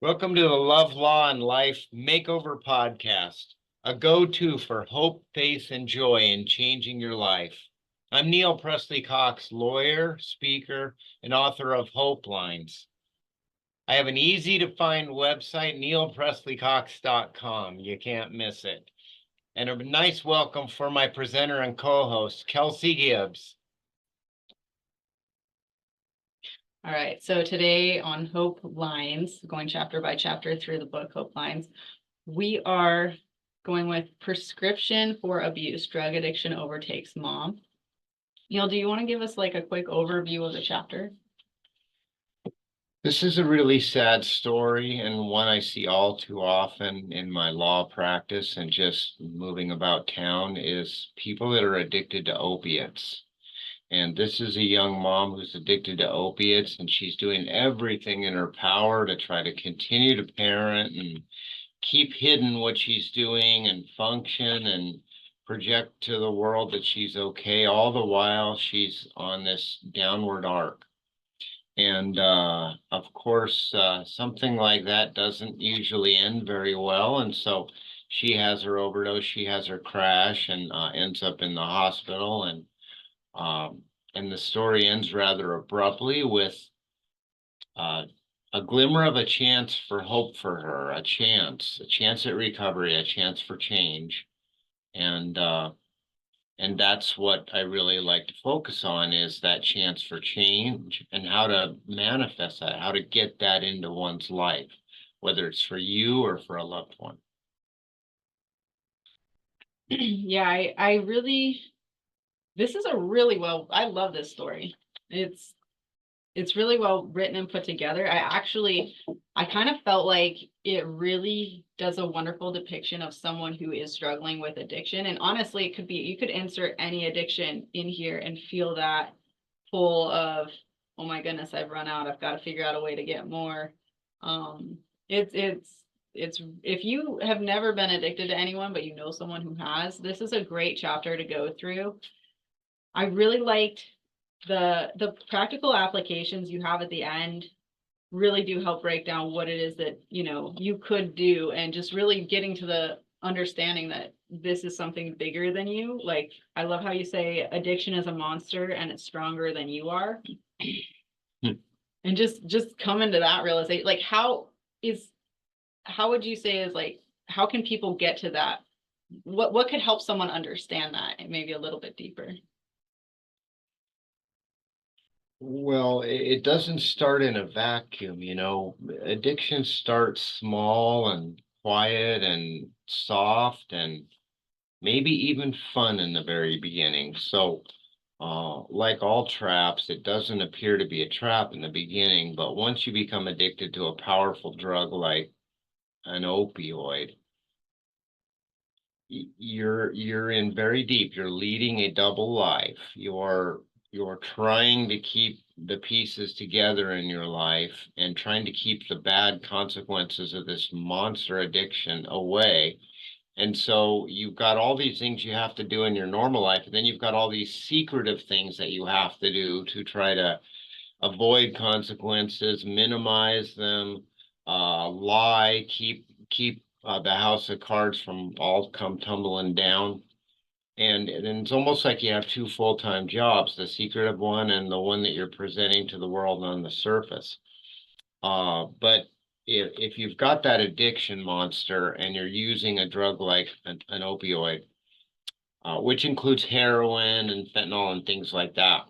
Welcome to the Love, Law, and Life Makeover podcast, a go-to for hope, faith, and joy in changing your life. I'm Neil Presley Cox, lawyer, speaker, and author of Hope Lines. I have an easy-to-find website, neilpresleycox.com. You can't miss it. And a nice welcome for my presenter and co-host, Kelsy Gibbs. All right, so today on Hope Lines, going chapter by chapter through the book Hope Lines, we are going with prescription for abuse, drug addiction overtakes mom. Neil, do you want to give us like a quick overview of the chapter? This is a really sad story and one I see all too often in my law practice and just moving about town is people that are addicted to opiates. And this is a young mom who's addicted to opiates, and she's doing everything in her power to try to continue to parent and keep hidden what she's doing and function and project to the world that she's okay. All the while she's on this downward arc. And of course, something like that doesn't usually end very well. And so she has her overdose, she has her crash, and ends up in the hospital. And the story ends rather abruptly with a glimmer of a chance for hope for her, a chance at recovery, a chance for change. And that's what I really like to focus on is that chance for change and how to manifest that, how to get that into one's life, whether it's for you or for a loved one. Yeah, I really, this is a really well, I love this story. It's really well written and put together. I kind of felt like it really does a wonderful depiction of someone who is struggling with addiction. And honestly, it could be, you could insert any addiction in here and feel that pull of, oh my goodness, I've run out. I've got to figure out a way to get more. It's if you have never been addicted to anyone, but you know someone who has, this is a great chapter to go through. I really liked the practical applications you have at the end really do help break down what it is that, you know, you could do, and just really getting to the understanding that this is something bigger than you. Like, I love how you say addiction is a monster and it's stronger than you are. And just come into that realization, like how would you say is like, how can people get to that? What could help someone understand that and maybe a little bit deeper? Well, it doesn't start in a vacuum, you know. Addiction starts small and quiet and soft and maybe even fun in the very beginning. So, like all traps, it doesn't appear to be a trap in the beginning, but once you become addicted to a powerful drug like an opioid, you're in very deep. You're leading a double life. You're trying to keep the pieces together in your life and trying to keep the bad consequences of this monster addiction away. And so you've got all these things you have to do in your normal life, and then you've got all these secretive things that you have to do to try to avoid consequences, minimize them, lie, keep the house of cards from all come tumbling down. And it's almost like you have two full-time jobs, the secretive one and the one that you're presenting to the world on the surface. But if you've got that addiction monster and you're using a drug like an opioid, which includes heroin and fentanyl and things like that,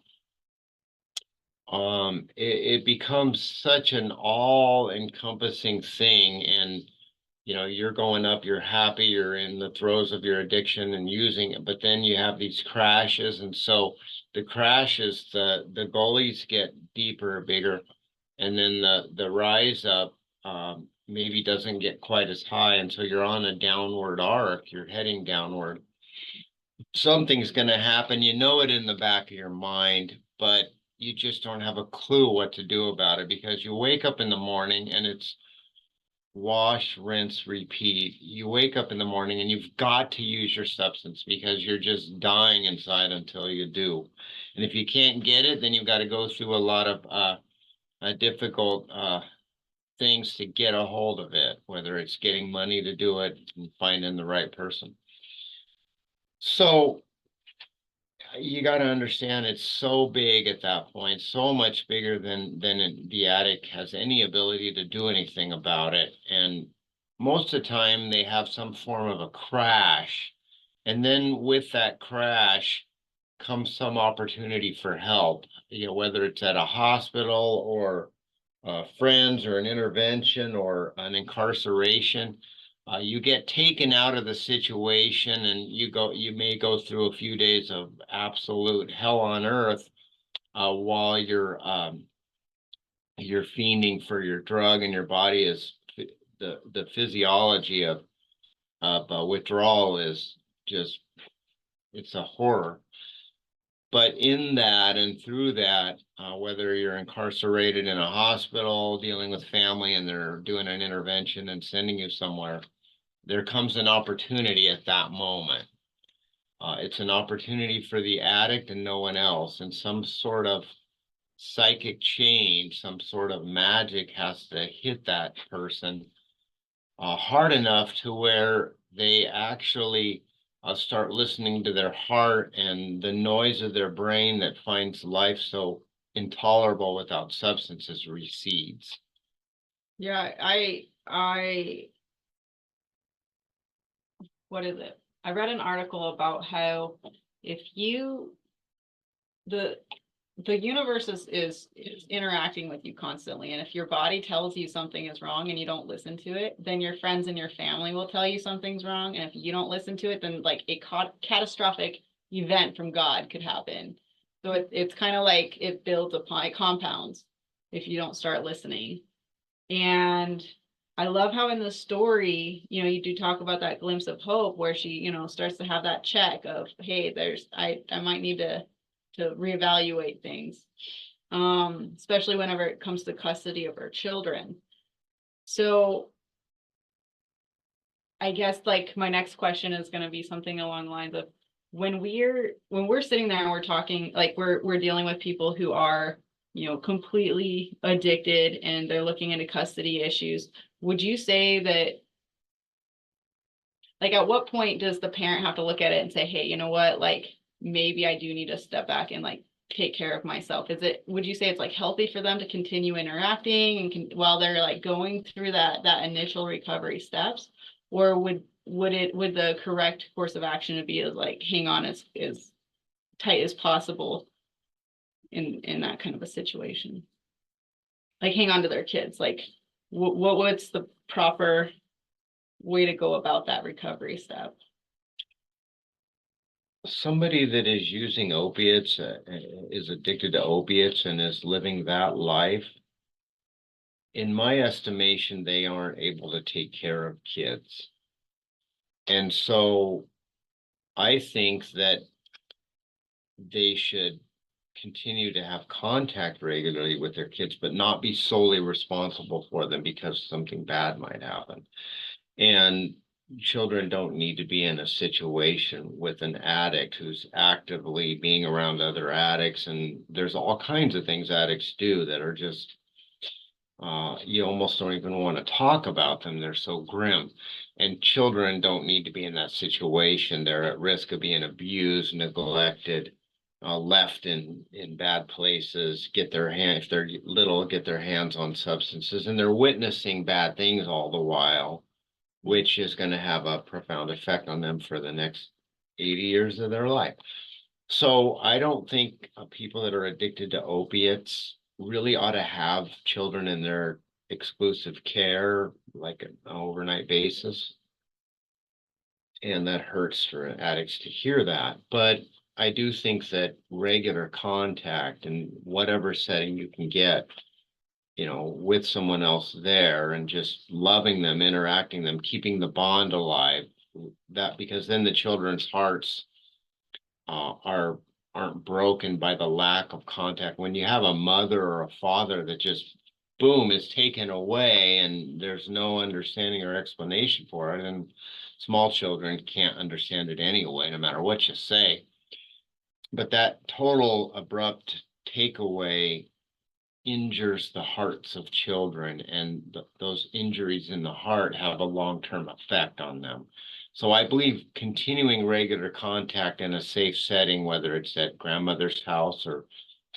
it becomes such an all-encompassing thing. And you know, you're going up, you're happy, you're in the throes of your addiction and using it, but then you have these crashes. And so the crashes, the gullies get deeper, bigger, and then the rise up maybe doesn't get quite as high. And so you're on a downward arc, you're heading downward. Something's going to happen. You know it in the back of your mind, but you just don't have a clue what to do about it because you wake up in the morning and it's wash, rinse, repeat. You wake up in the morning and you've got to use your substance because you're just dying inside until you do. And if you can't get it, then you've got to go through a lot of difficult things to get a hold of it, whether it's getting money to do it and finding the right person. So you got to understand it's so big at that point, so much bigger than the addict has any ability to do anything about it. And most of the time they have some form of a crash. And then with that crash comes some opportunity for help, whether it's at a hospital or friends or an intervention or an incarceration. You get taken out of the situation and you may go through a few days of absolute hell on earth while you're fiending for your drug, and your body is the physiology of withdrawal is just, it's a horror. But in that and through that, whether you're incarcerated in a hospital, dealing with family, and they're doing an intervention and sending you somewhere, there comes an opportunity at that moment. It's an opportunity for the addict and no one else. And some sort of psychic change, some sort of magic has to hit that person hard enough to where they actually start listening to their heart, and the noise of their brain that finds life so intolerable without substances recedes. Yeah, what is it? I read an article about how if you, the universe is interacting with you constantly, and if your body tells you something is wrong and you don't listen to it, then your friends and your family will tell you something's wrong, and if you don't listen to it, then like a catastrophic event from God could happen. So it's kind of like it builds upon, it compounds if you don't start listening. And I love how in the story, you do talk about that glimpse of hope where she, starts to have that check of, hey, I might need to reevaluate things, especially whenever it comes to custody of her children. So I guess like my next question is going to be something along the lines of, when we're sitting there and we're talking, like we're dealing with people who are, completely addicted and they're looking into custody issues, would you say that, like, at what point does the parent have to look at it and say, hey, you know what, like maybe I do need to step back and like take care of myself? Would you say it's like healthy for them to continue interacting and while they're like going through that initial recovery steps, or would the correct course of action be like hang on as tight as possible in that kind of a situation, like hang on to their kids? Like what's the proper way to go about that recovery step? Somebody that is using opiates, is addicted to opiates and is living that life, in my estimation, they aren't able to take care of kids. And so I think that they should continue to have contact regularly with their kids, but not be solely responsible for them because something bad might happen. And children don't need to be in a situation with an addict who's actively being around other addicts. And there's all kinds of things addicts do that are just, you almost don't even want to talk about them. They're so grim. And children don't need to be in that situation. They're at risk of being abused, neglected, left in bad places, if they're little, get their hands on substances, and they're witnessing bad things all the while, which is going to have a profound effect on them for the next 80 years of their life. So I don't think people that are addicted to opiates really ought to have children in their exclusive care, like an overnight basis. And that hurts for addicts to hear that. But I do think that regular contact in whatever setting you can get, with someone else there, and just loving them, interacting them, keeping the bond alive, that, because then the children's hearts aren't broken by the lack of contact. When you have a mother or a father that just boom is taken away and there's no understanding or explanation for it, and small children can't understand it anyway, no matter what you say. But that total abrupt takeaway injures the hearts of children, and those injuries in the heart have a long-term effect on them. So I believe continuing regular contact in a safe setting, whether it's at grandmother's house or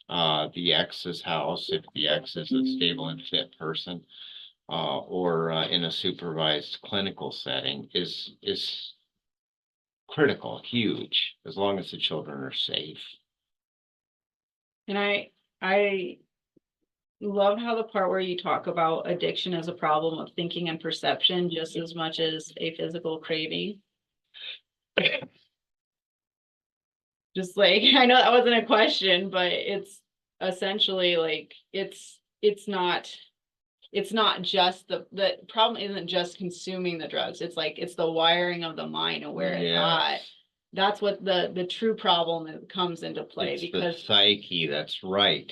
the ex's house, if the ex is a stable and fit person, or in a supervised clinical setting, is critical, huge, as long as the children are safe. And I love how the part where you talk about addiction as a problem of thinking and perception just as much as a physical craving. Just like, I know that wasn't a question, but it's essentially like, it's not just the problem isn't just consuming the drugs. It's like, it's the wiring of the mind and where it's at. That's what the true problem comes into play. It's because the psyche, that's right.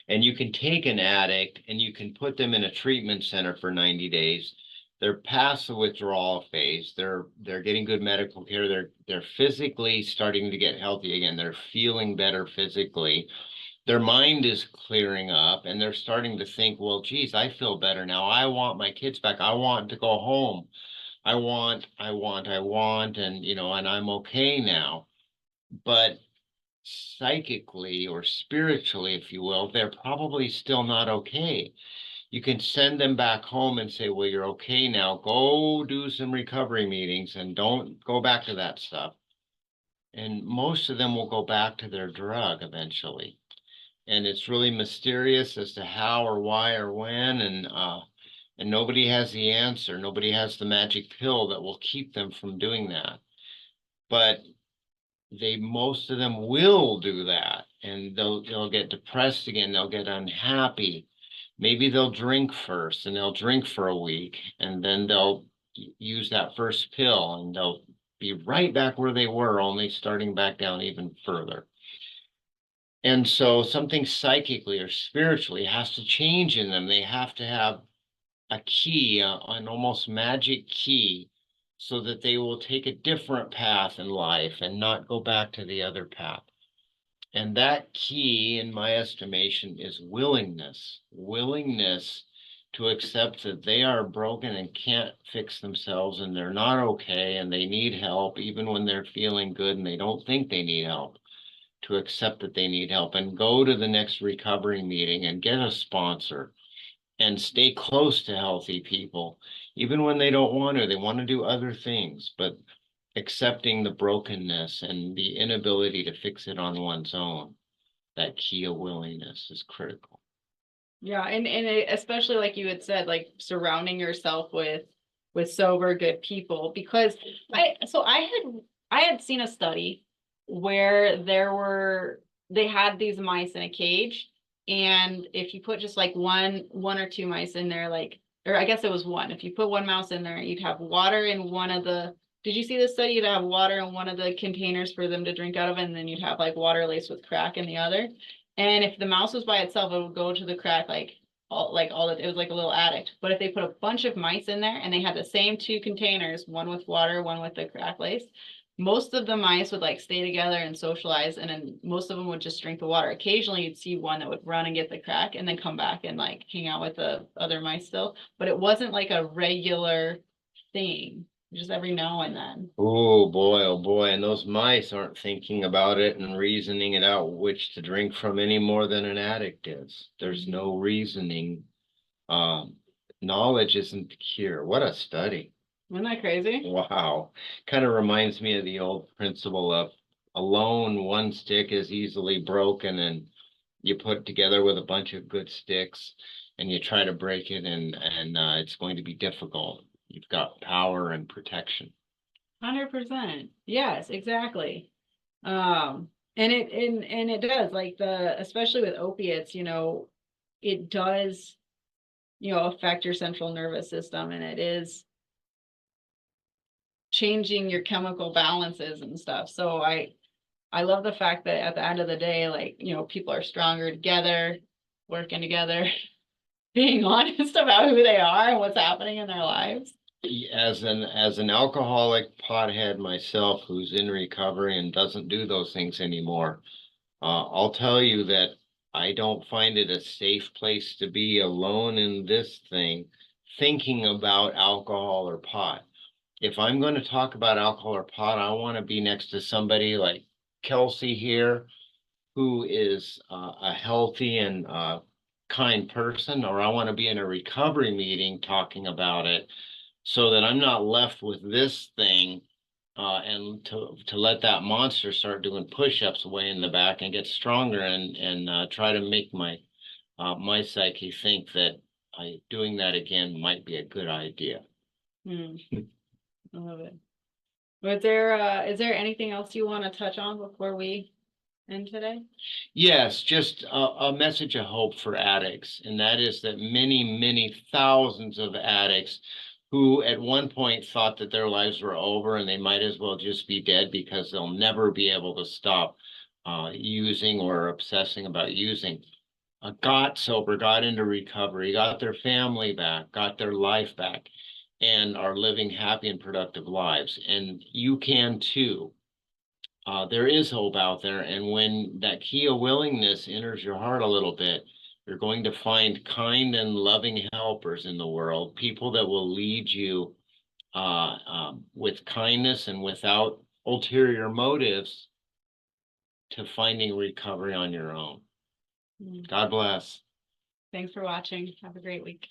And you can take an addict and you can put them in a treatment center for 90 days. They're past the withdrawal phase. They're getting good medical care. They're physically starting to get healthy again. They're feeling better physically. Their mind is clearing up and they're starting to think, well, geez, I feel better now. I want my kids back. I want to go home. I want, and and I'm okay now. But psychically or spiritually, if you will, they're probably still not okay. You can send them back home and say, well, you're okay now. Go do some recovery meetings and don't go back to that stuff. And most of them will go back to their drug eventually. And it's really mysterious as to how or why or when, and nobody has the answer. Nobody has the magic pill that will keep them from doing that. But most of them will do that, and they'll get depressed again. They'll get unhappy. Maybe they'll drink first, and they'll drink for a week, and then they'll use that first pill, and they'll be right back where they were, only starting back down even further. And so something psychically or spiritually has to change in them. They have to have a key, an almost magic key, so that they will take a different path in life and not go back to the other path. And that key, in my estimation, is willingness. Willingness to accept that they are broken and can't fix themselves and they're not okay and they need help, even when they're feeling good and they don't think they need help. To accept that they need help and go to the next recovery meeting and get a sponsor and stay close to healthy people, even when they don't want to. They want to do other things, but accepting the brokenness and the inability to fix it on one's own, that key of willingness is critical. Yeah, and especially like you had said, like surrounding yourself with sober, good people, because I had seen a study where they had these mice in a cage, and if you put just like one or two mice in there, like, or I guess it was one, if you put one mouse in there, you'd have water in one of the, did you see the study? You'd have water in one of the containers for them to drink out of, and then you'd have like water laced with crack in the other. And if the mouse was by itself, it would go to the crack it was like a little addict. But if they put a bunch of mice in there and they had the same two containers, one with water, one with the crack lace, most of the mice would like stay together and socialize, and then most of them would just drink the water. Occasionally you'd see one that would run and get the crack and then come back and like hang out with the other mice still. But it wasn't like a regular thing, just every now and then. Oh boy. And those mice aren't thinking about it and reasoning it out which to drink from any more than an addict is. There's no reasoning. Knowledge isn't the cure. What a study. Isn't that crazy? Wow. Kind of reminds me of the old principle of alone, one stick is easily broken, and you put together with a bunch of good sticks and you try to break it, and it's going to be difficult. You've got power and protection. 100%. Yes, exactly. And it does, like, especially with opiates, it does, affect your central nervous system, and it is changing your chemical balances and stuff. So I love the fact that at the end of the day, like, people are stronger together, working together, being honest about who they are and what's happening in their lives. As an alcoholic pothead myself, who's in recovery and doesn't do those things anymore, I'll tell you that I don't find it a safe place to be alone in this thing, thinking about alcohol or pot. If I'm going to talk about alcohol or pot, I want to be next to somebody like Kelsy here, who is a healthy and kind person, or I want to be in a recovery meeting talking about it so that I'm not left with this thing and to let that monster start doing push-ups way in the back and get stronger and try to make my psyche think that doing that again might be a good idea. I love it. Is there anything else you want to touch on before we end today? Yes, just a message of hope for addicts, and that is that many, many thousands of addicts who at one point thought that their lives were over and they might as well just be dead because they'll never be able to stop using or obsessing about using, got sober, got into recovery, got their family back, got their life back, and are living happy and productive lives. And you can too. There is hope out there. And when that key of willingness enters your heart a little bit, you're going to find kind and loving helpers in the world, people that will lead you with kindness and without ulterior motives to finding recovery on your own. God bless. Thanks for watching. Have a great week.